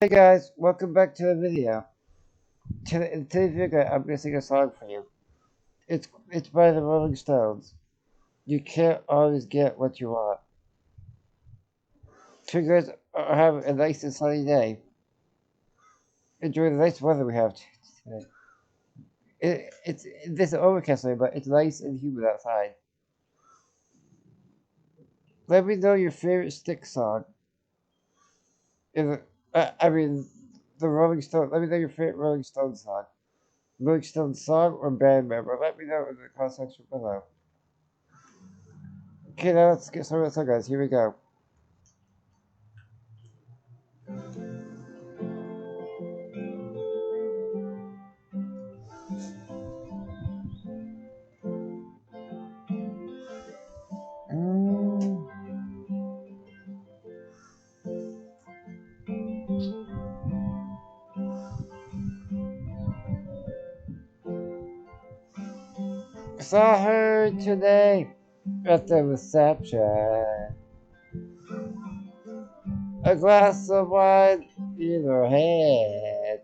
Hey guys, welcome back to the video. In today's video, I'm gonna sing a song for you. It's by the Rolling Stones. You can't always get what you want. So you guys are having a nice and sunny day. Enjoy the nice weather we have today. It's this overcast today, but it's nice and humid outside. Let me know your favorite Stick song. In I mean, the Rolling Stones. Let me know your favorite Rolling Stones song. Rolling Stones song or band member. Let me know in the comment section below. Okay, now let's get started with the song, guys. Here we go. Mm. Saw her today at the reception. A glass of wine in her hand.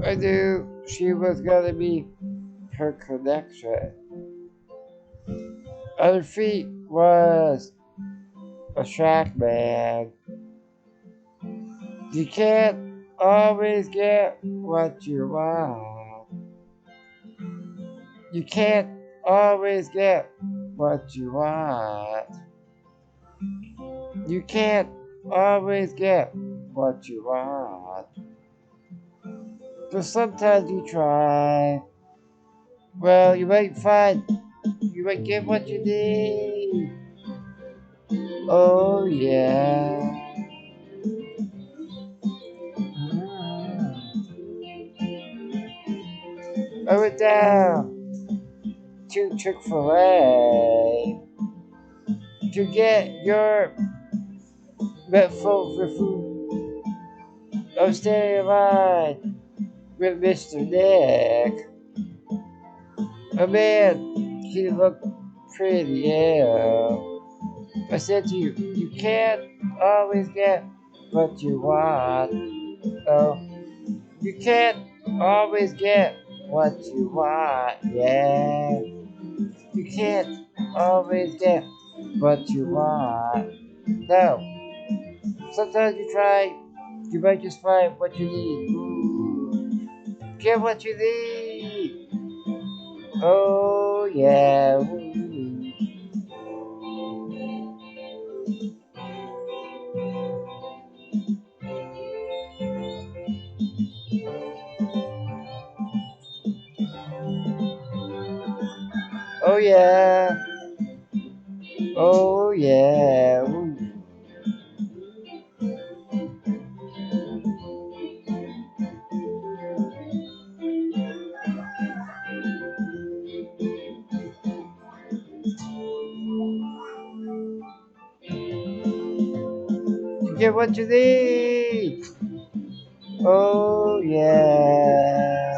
I knew she was gonna be her connection. At her feet was a shack man. You can't always get what you want. You can't always get what you want. You can't always get what you want. But sometimes you try. Well, you might get what you need. Oh, yeah. I went down to Chick-fil-A to get your Metful for food. I was standing in line with Mr. Nick. A man, he looked pretty ill. I said to you, you can't always get what you want. Oh, you can't always get what you want, yeah. You can't always get what you want. No, sometimes you try, you might just find what you need. Ooh, get what you need. Oh, yeah. Ooh. Oh, yeah. Oh, yeah. Ooh. You get what you need. Oh, yeah.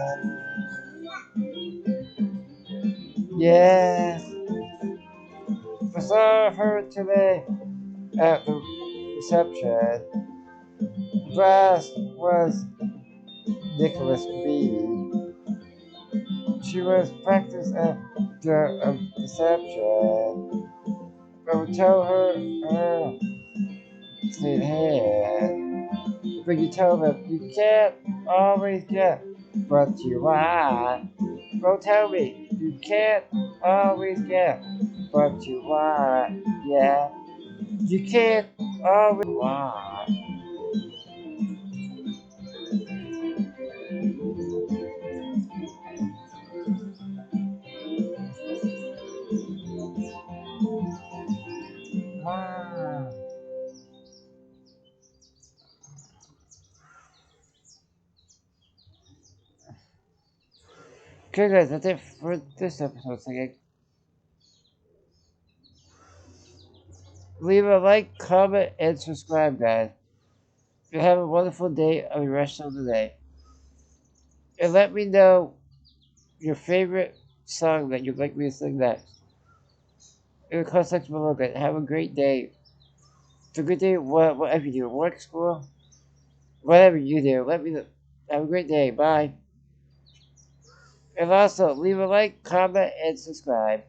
Yeah. I saw her today at the reception. Brass was Nicholas B. She was practiced at the reception. I would tell her, say, hey, but you tell them you can't always get what you want. Don't tell me you can't always get what you want. Yeah, you can't always want. Wow. Okay, guys, that's it for this episode. So, leave a like, comment, and subscribe, guys. You have a wonderful day of the rest of the day. And let me know your favorite song that you'd like me to sing next. In the comment section below, guys. Have a great day. It's a good day whatever you do. Work, school, whatever you do. Let me know. Have a great day. Bye. And also, leave a like, comment, and subscribe.